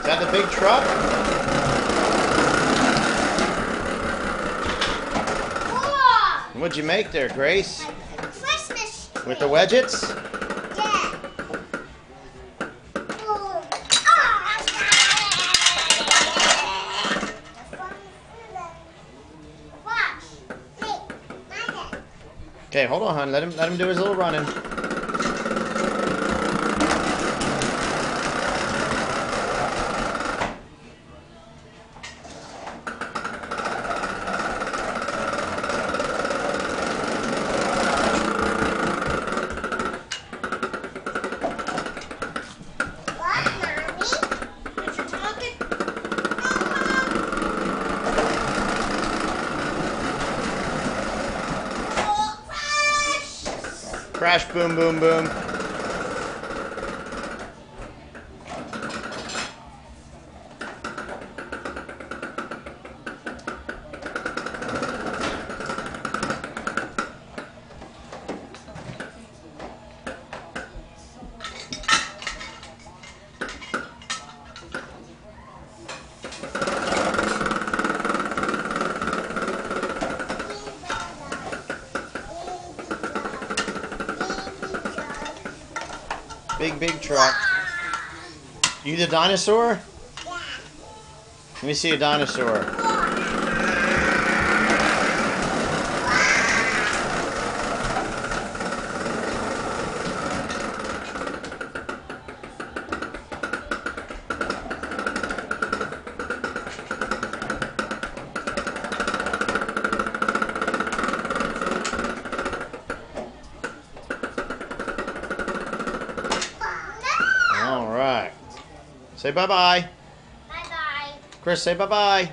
that the big truck? Cool. What'd you make there, Grace? Christmas tree. With the wedgets? Yeah. Okay, hold on, hon. Let him do his little running. Crash, boom, boom, boom. Big truck. You the dinosaur? Yeah. Let me see a dinosaur. All right. Say bye-bye. Bye-bye. Chris, say bye-bye.